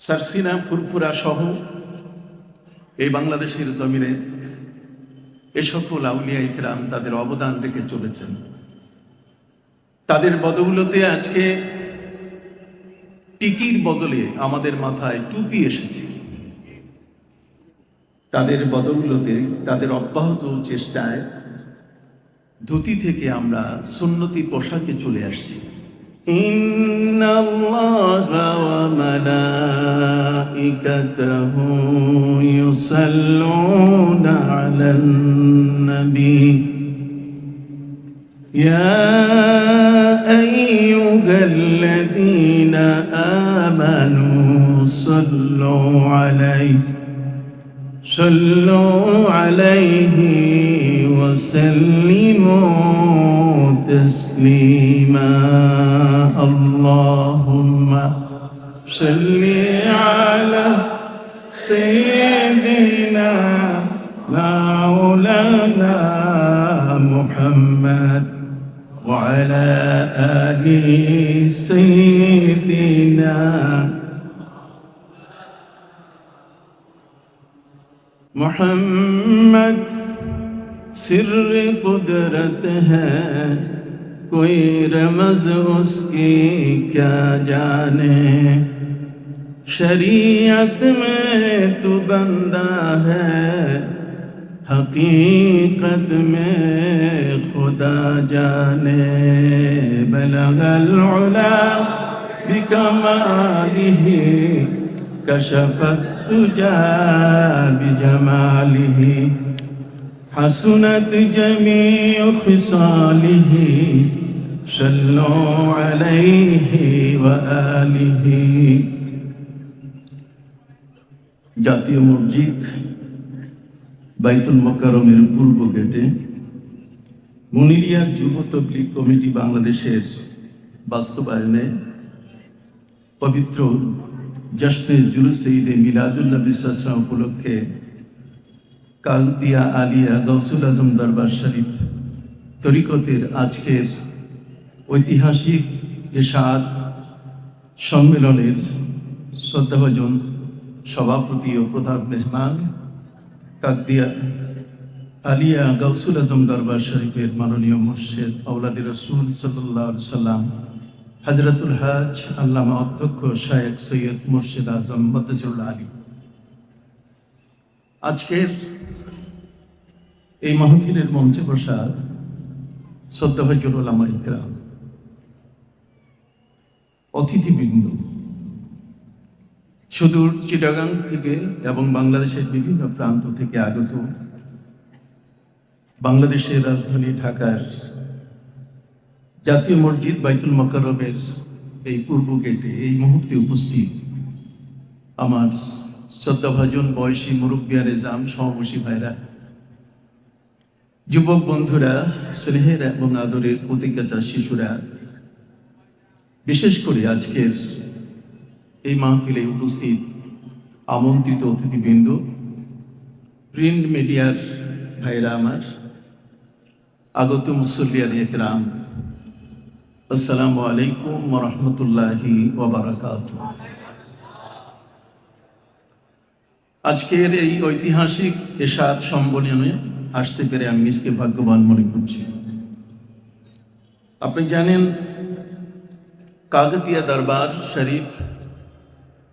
সারসিনা ফুরফুরা সহ এই বাংলাদেশের জমিনে এ সকল আউলিয়া ইকরাম তাদের অবদান রেখে চলেছেন। তাদের বদৌলতে আজকে টিকির বদলে আমাদের মাথায় টুপি এসেছে। তাদের বদৌলতে, তাদের অব্যাহত চেষ্টায় ধুতি থেকে আমরা সুন্নতি পোশাকে চলে আসছি। ইন্নাল্লাহা ওয়া মালাইকাতাহু ইউসাল্লুনা আলান নবী ইয়া আইয়ুহাল্লাযীনা আমানু সাল্লু আলাইহি وسلموا تسليما اللهم صل على سيدنا مولانا محمد وعلى آل سيدنا محمد सिर कुदरत है कोई रमज उसकी क्या जाने शरीयत में तू बंदा है हकीकत में खुदा जाने बलगल उला बिकमालिही कशफत तुजा बिजमालिही हसनत जमीअ खिसालिही सल्लु अलैहि व आलिहि। জাতীয় মসজিদ বাইতুল মোকাররমের পূর্ব গেটে মুনিরিয়া যুব তবলিগ কমিটি বাংলাদেশের বাস্তবায়নে পবিত্র জশ্নে জুলুস ঈদে মিলাদুন নবী সাল্লাল্লাহু আলাইহি ওয়াসাল্লাম উপলক্ষে কালদিয়া আলিয়া গৌসুল আজম দরবার শরীফ তরিকতের আজকের ঐতিহাসিক ইরশাদ সম্মেলনের শ্রদ্ধাভাজন সভাপতি ও প্রধান মেহমান কাকদিয়া আলিয়া গৌসুল আজম দরবার শরীফের মাননীয় মুর্শিদ আওলাদে রাসূল সাল্লাল্লাহু আলাইহি ওয়াসাল্লাম হযরতুল হজ আল্লামা অধ্যক্ষ শায়েখ সৈয়দ মুর্শিদ আজম মদ্দাজিরুল আলী, আজকের এই মাহফিলের মঞ্চে বসা শ্রদ্ধাভাজন উলামা ইকরাম, অতিথিবৃন্দ, সুদূর চিটাগাং থেকে এবং বাংলাদেশের বিভিন্ন প্রান্ত থেকে আগত, বাংলাদেশের রাজধানী ঢাকার জাতীয় মসজিদ বাইতুল মোকাররমের এই পূর্ব গেটে এই মুহূর্তে উপস্থিত আমার শ্রদ্ধাভাজন বয়সী মুরব্বিয়ানে জাম সমবয়সী ভাইরা, যুবক বন্ধুরা, স্নেহের এবং আদরের কতিকাচা শিশুরা, বিশেষ করে আজকের এই মাহফিলে উপস্থিত আমন্ত্রিত অতিথিবৃন্দ, প্রিন্ট মিডিয়ার ভাইরা আমার, আগত মুসল্লিয়ান ইকরাম, আসসালামু আলাইকুম ওয়া রাহমাতুল্লাহি ওয়া বারাকাতুহু। আজকের এই ঐতিহাসিক ইরশাদ সম্মেলনে আসতে পেরে আমি নিজেকে ভাগ্যবান মনে করছি। আপনি জানেন, কাকতিয়া দরবার শরীফ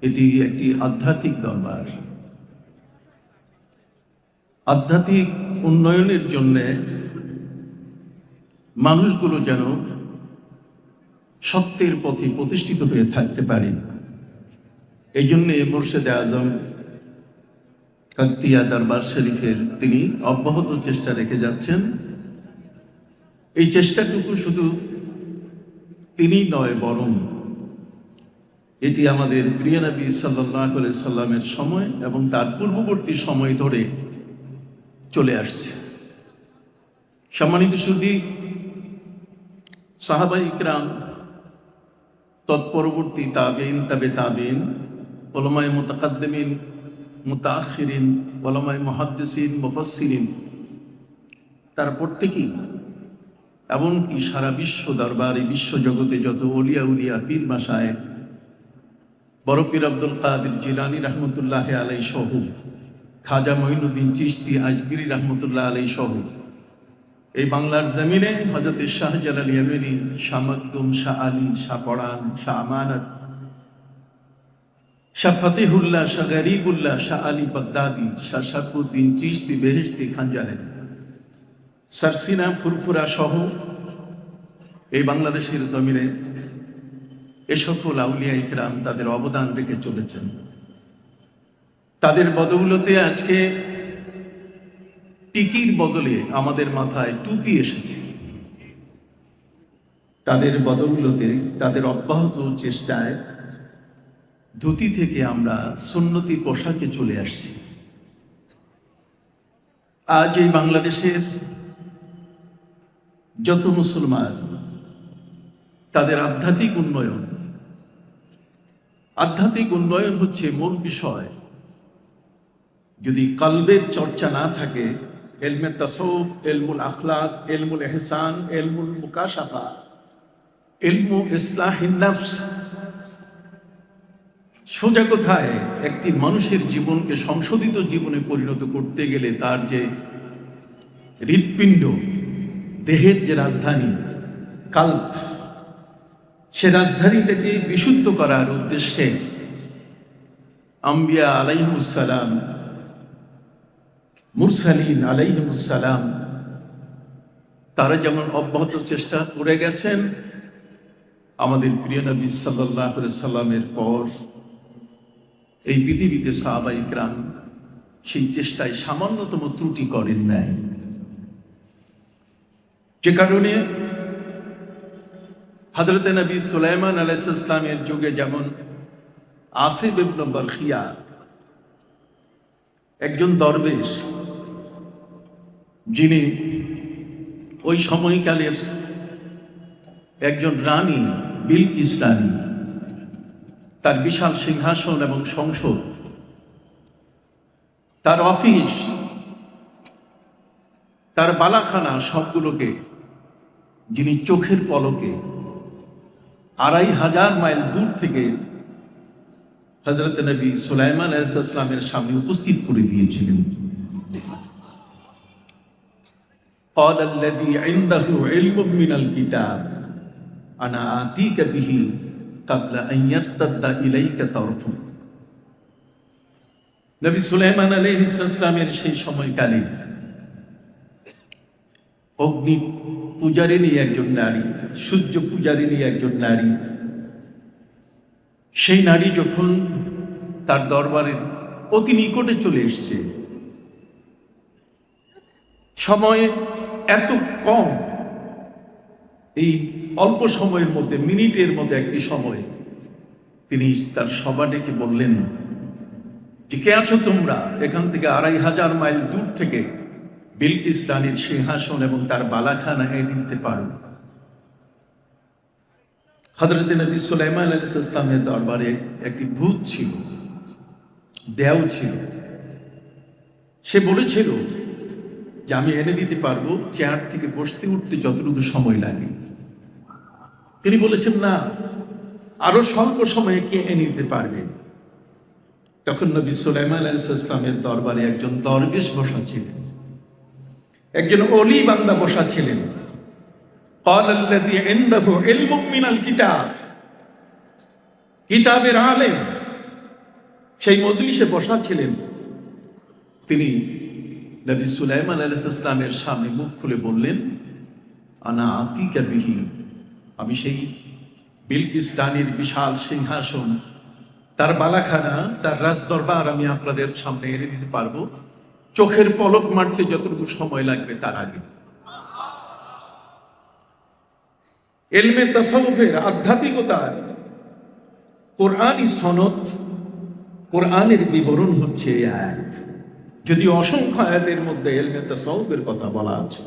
এটি একটি আধ্যাত্মিক দরবার। আধ্যাত্মিক উন্নয়নের জন্যে মানুষগুলো যেন সত্যের পথে প্রতিষ্ঠিত হয়ে থাকতে পারে, এই জন্যে মুর্শিদে আজম কাকতিয়া দরবার শরীফের তিনি অব্যাহত চেষ্টা রেখে যাচ্ছেন। এই চেষ্টাটুকু শুধু তিনি নয়, বরং এটি আমাদের প্রিয় নবী সাল্লাল্লাহু আলাইহি সাল্লামের সময় এবং তার পূর্ববর্তী সময় ধরে চলে আসছে। সম্মানিত সুধী, সাহাবা ইকরাম, তৎপরবর্তী তাবেঈন, তাবে তাবেঈন, উলামায়ে মুতাকাদ্দিমিন, মুতাআখিরিন, উলামায়ে মুহাদ্দিসিন, মুফাসসিরিন, তার প্রত্যেকেই এমনকি সারা বিশ্ব দরবারে, বিশ্ব জগতে যত ওলিয়া উলিয়া, পীর মাশায়েখ বড় পীর আব্দুল কাদের জিলানী রহমতুল্লাহ আলাইহি সহ, খাজা মঈনুদ্দিন চিশতি আজমিরি রহমতুল্লাহ আলাইহি সহ এই বাংলার জমিনে হযরত শাহজালাল ইয়ামানি, শাহ মখদুম, শাহ আলী, শাহ পরাণ, শাহ আমানত, শাহ ফতিহুল্লাহ, শাহ গরিবুল্লাহ, শাহ আলী বাগদাদি, শাহ শরফুদ্দিন চিশতি বেহেশতি খানজানেন, সারসিনা ফুরফুরা সহ এই বাংলাদেশের জমিনে এ সকল আউলিয়া ইকরাম তাদের অবদান রেখে চলেছেন। তাদের বদৌলতে আজকে টিকির বদলে আমাদের মাথায় টুপি এসেছে। তাদের বদৌলতে, তাদের অব্যাহত চেষ্টায় ধুতি থেকে আমরা সুন্নতি পোশাকে চলে আসছি। আজ এই বাংলাদেশের যত মুসলমান, তাদের আধ্যাত্মিক উন্নয়ন হচ্ছে মূল বিষয়। যদি কলবের চর্চা না থাকে, ইলমে তাসাউফ, ইলমুল আখলাক, ইলমুল ইহসান, ইলমুল মুকাশাফা, ইলমু ইসলাহিন নফস, সোজা কথায় একটি মানুষের জীবনকে সংশোধিত জীবনে পরিণত করতে গেলে তার যে হৃৎপিণ্ড, দেহের যে রাজধানী কাল্ব, সে রাজধানীটাকে বিশুদ্ধ করার উদ্দেশ্যে আম্বিয়া আলাইহিমুসসালাম, মুরসালিন আলাইহিমুসসালাম তারা যেমন অব্যাহত চেষ্টা করে গেছেন, আমাদের প্রিয় নবী সাল্লাল্লাহু আলাইহি সাল্লামের পর এই পৃথিবীতে সাহাবায়ে কেরাম সেই চেষ্টায় সামান্যতম ত্রুটি করেন নাই। যে কারণে হযরত নবী সুলাইমান আলাইহিস সালামের যুগে যেমন আসিফ ইবনে বরখিয়া একজন দরবেশ, যিনি ওই সময়কালের একজন রানী বিলকিস রানী, তার বিশাল সিংহাসন এবং সংসদ, তার অফিস, তার বালাখানা সবগুলোকে যিনি চোখের পলকে ২৫০০ মাইল দূর থেকে হযরত নবী সুলাইমান আলাইহিস সালামের সামনে উপস্থিত করে দিয়েছিলেন। قال الذي عنده علم من الكتاب انا آتيك به قبل ان يرتد اليك طرفك। নবী সুলাইমান আলাইহিস সালামের সেই সময়কালে অগ্নি পূজারিণী একজন নারী, সূর্য পূজারিণী একজন নারী, সেই নারী যখন তার দরবারের অতি নিকটে চলে এসছে, সময় এত কম, এই অল্প সময়ের মধ্যে, মিনিটের মধ্যে একটি সময়, তিনি তার সভা ডেকে বললেন যে, কে আছো তোমরা? এখান থেকে ২৫০০ মাইল দূর থেকে বিলকিস রানীর সিংহাসন এবং তার বালাখানা এনে দিতে পারো। হযরত নবী সুলাইমান আলাইহিস সালামের দরবারে একটি ভূত ছিল, দেও ছিল। সে বলেছিল যে আমি এনে দিতে পারবো, চেয়ার থেকে বসতে উঠতে যতটুকু সময় লাগে। তিনি বলেছেন না, আরো স্বল্প সময়ে কে এনে দিতে পারবে? তখন নবী সুলাইমান আলাইহিস সালামের দরবারে একজন দরবেশ বসা ছিলেন, একজন ওলি বান্দা বসা ছিলেন। قال الذي عنده علم من الكتاب, কিতাবের আলেম সেই মজলিসে বসা ছিলেন। তিনি নবী সুলাইমান আলাইহিস সালামের সামনে মুখ খুলে বললেন, আনা আতিকা বিহি, আমি সেই বিলকিস রানীর বিশাল সিংহাসন, তার বালাখানা, তার রাজদরবার আমি আপনাদের সামনে এনে দিতে পারবো, চোখের পলক মারতে যতটুকু সময় লাগবে তার আগে। ইলমে তাসাউফের, আধ্যাত্মিকতার কোরআনী সনদ, কোরআনের বিবরণ হচ্ছে এই আয়াত। যদিও অসংখ্য আয়াতের মধ্যে ইলমে তাসাউফের কথা বলা আছে।